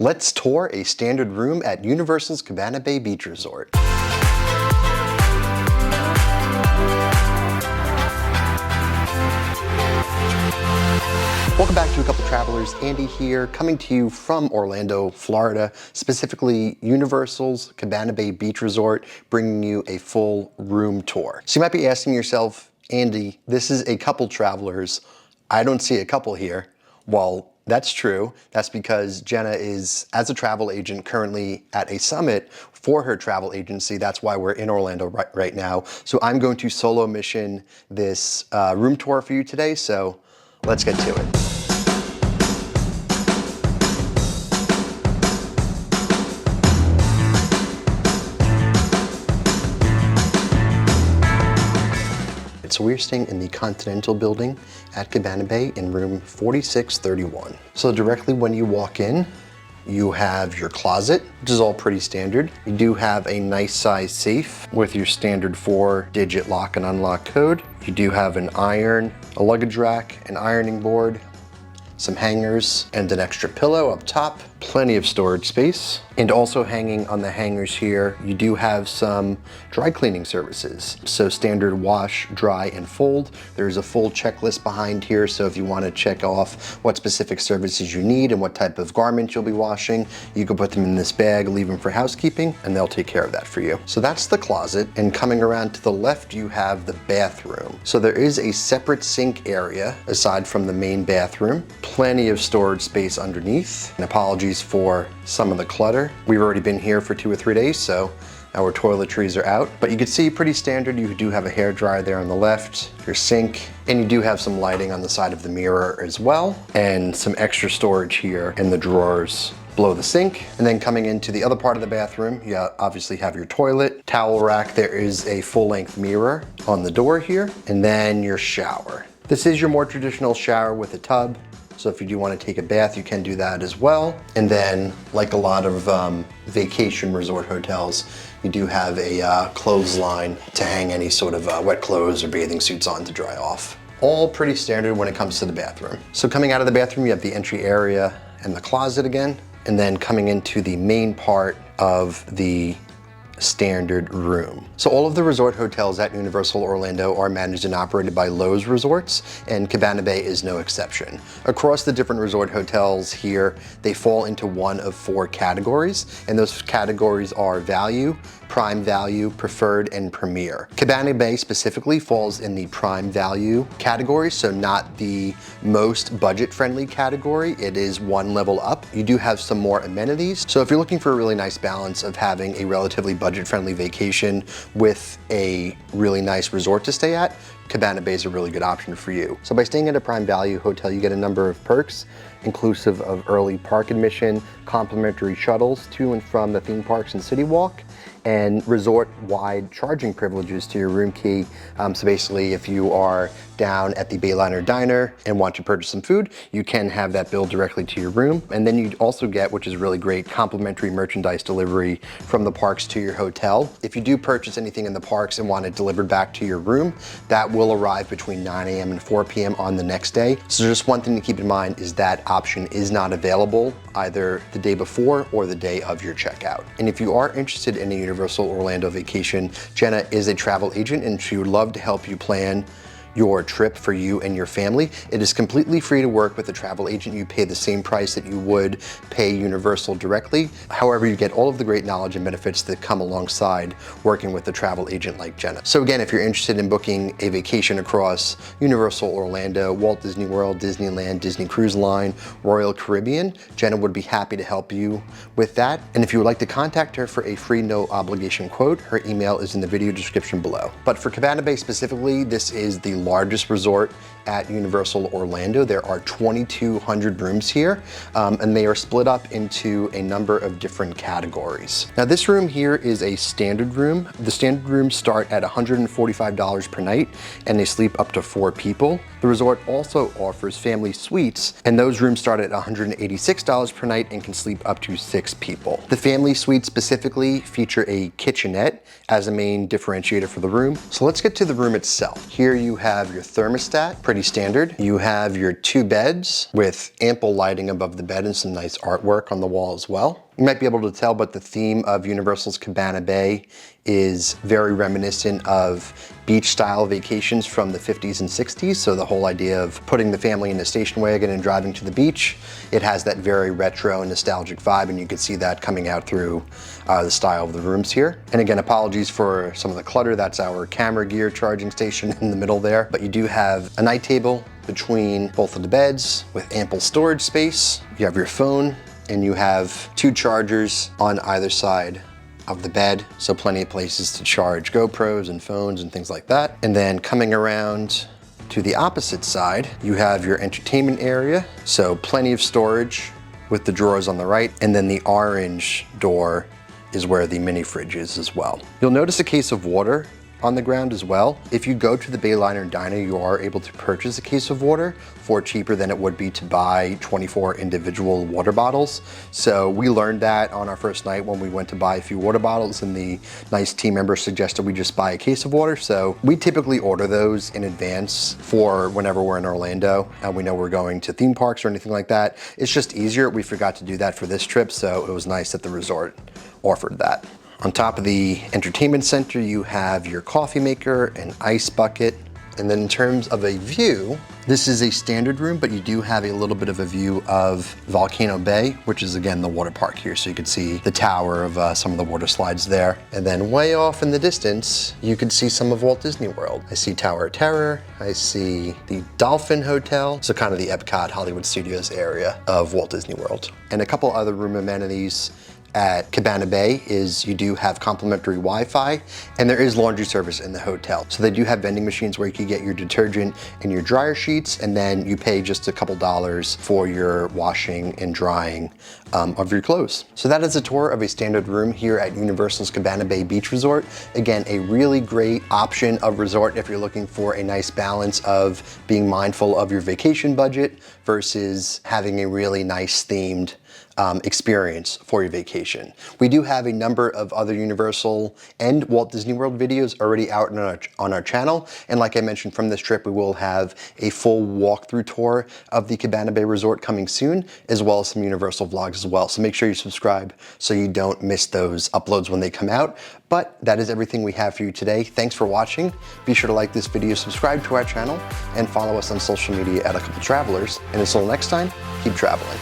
Let's tour a standard room at Universal's Cabana Bay Beach Resort. Welcome back to A Couple Travelers. Andy here, coming to you from Orlando, Florida, specifically Universal's Cabana Bay Beach Resort, bringing you a full room tour. So you might be asking yourself, Andy, this is A Couple Travelers. I don't see a couple here. Well, that's true. That's because Jenna is, as a travel agent, currently at a summit for her travel agency. That's why we're in Orlando right now. So I'm going to solo mission this room tour for you today. So let's get to it. So we're staying in the Continental building at Cabana Bay in room 4631. So directly when you walk in, you have your closet, which is all pretty standard. You do have a nice size safe with your standard 4-digit lock and unlock code. You do have an iron, a luggage rack, an ironing board, some hangers, and an extra pillow up top. Plenty of storage space. And also hanging on the hangers here, you do have some dry cleaning services. So standard wash, dry, and fold. There's a full checklist behind here, so if you want to check off what specific services you need and what type of garment you'll be washing, you can put them in this bag, leave them for housekeeping, and they'll take care of that for you. So that's the closet, and coming around to the left, you have the bathroom. So there is a separate sink area aside from the main bathroom. Plenty of storage space underneath, and apologies for some of the clutter. We've already been here for 2 or 3 days, so our toiletries are out. But you can see pretty standard. You do have a hairdryer there on the left, your sink, and you do have some lighting on the side of the mirror as well, and some extra storage here in the drawers below the sink. And then coming into the other part of the bathroom, you obviously have your toilet, towel rack. There is a full-length mirror on the door here, and then your shower. This is your more traditional shower with a tub. So if you do want to take a bath, you can do that as well. And then, like a lot of vacation resort hotels, you do have a clothesline to hang any sort of wet clothes or bathing suits on to dry off. All pretty standard when it comes to the bathroom. So coming out of the bathroom, you have the entry area and the closet again. And then coming into the main part of the standard room. So all of the resort hotels at Universal Orlando are managed and operated by Lowe's Resorts, and Cabana Bay is no exception. Across the different resort hotels here, they fall into one of 4 categories, and those categories are value, prime value, preferred, and premier. Cabana Bay specifically falls in the prime value category, so not the most budget-friendly category. It is one level up. You do have some more amenities. So if you're looking for a really nice balance of having a relatively budget-friendly vacation with a really nice resort to stay at, Cabana Bay is a really good option for you. So by staying at a prime value hotel, you get a number of perks, inclusive of early park admission, complimentary shuttles to and from the theme parks and City Walk, and resort-wide charging privileges to your room key. So basically, if you are down at the Bayliner Diner and want to purchase some food, you can have that billed directly to your room. And then you also get, which is really great, complimentary merchandise delivery from the parks to your hotel. If you do purchase anything in the parks and want it delivered back to your room, that will arrive between 9 a.m. and 4 p.m. on the next day. So just one thing to keep in mind is that option is not available either the day before or the day of your checkout. And if you are interested in a Universal Orlando vacation, Jenna is a travel agent and she would love to help you plan your trip for you and your family. It is completely free to work with a travel agent. You pay the same price that you would pay Universal directly. However, you get all of the great knowledge and benefits that come alongside working with a travel agent like Jenna. So again, if you're interested in booking a vacation across Universal Orlando, Walt Disney World, Disneyland, Disney Cruise Line, Royal Caribbean, Jenna would be happy to help you with that. And if you would like to contact her for a free no obligation quote, her email is in the video description below. But for Cabana Bay specifically, this is the largest resort at Universal Orlando. There are 2,200 rooms here, and they are split up into a number of different categories. Now this room here is a standard room. The standard rooms start at $145 per night, and they sleep up to 4 people. The resort also offers family suites, and those rooms start at $186 per night and can sleep up to 6 people. The family suites specifically feature a kitchenette as a main differentiator for the room. So let's get to the room itself. Here you have have your thermostat, pretty standard. You have your 2 beds with ample lighting above the bed and some nice artwork on the wall as well. You might be able to tell, but the theme of Universal's Cabana Bay is very reminiscent of beach-style vacations from the 50s and 60s. So the whole idea of putting the family in a station wagon and driving to the beach, it has that very retro and nostalgic vibe, and you can see that coming out through the style of the rooms here. And again, apologies for some of the clutter. That's our camera gear charging station in the middle there. But you do have a night table between both of the beds with ample storage space. You have your phone, and you have 2 chargers on either side of the bed, so plenty of places to charge GoPros and phones and things like that. And then coming around to the opposite side, you have your entertainment area, so plenty of storage with the drawers on the right, and then the orange door is where the mini fridge is as well. You'll notice a case of water on the ground as well. If you go to the Bayliner Diner, you are able to purchase a case of water for cheaper than it would be to buy 24 individual water bottles. So we learned that on our first night when we went to buy a few water bottles, and the nice team member suggested we just buy a case of water. So we typically order those in advance for whenever we're in Orlando and we know we're going to theme parks or anything like that. It's just easier. We forgot to do that for this trip, so it was nice that the resort offered that. On top of the entertainment center, you have your coffee maker, an ice bucket, and then in terms of a view, this is a standard room, but you do have a little bit of a view of Volcano Bay, which is again the water park here, so you can see the tower of some of the water slides there. And then way off in the distance, you can see some of Walt Disney World. I see Tower of Terror, I see the Dolphin Hotel, so kind of the Epcot Hollywood Studios area of Walt Disney World. And a couple other room amenities at Cabana Bay is you do have complimentary Wi-Fi, and there is laundry service in the hotel. So they do have vending machines where you can get your detergent and your dryer sheets, and then you pay just a couple dollars for your washing and drying of your clothes. So that is a tour of a standard room here at Universal's Cabana Bay Beach Resort. Again, a really great option of resort if you're looking for a nice balance of being mindful of your vacation budget versus having a really nice themed experience for your vacation. We do have a number of other Universal and Walt Disney World videos already out on our channel, and like I mentioned, from this trip we will have a full walkthrough tour of the Cabana Bay Resort coming soon, as well as some Universal vlogs as well. So make sure you subscribe so you don't miss those uploads when they come out. But that is everything we have for you today. Thanks for watching. Be sure to like this video, subscribe to our channel, and follow us on social media at A Couple Travelers. And until next time, keep traveling.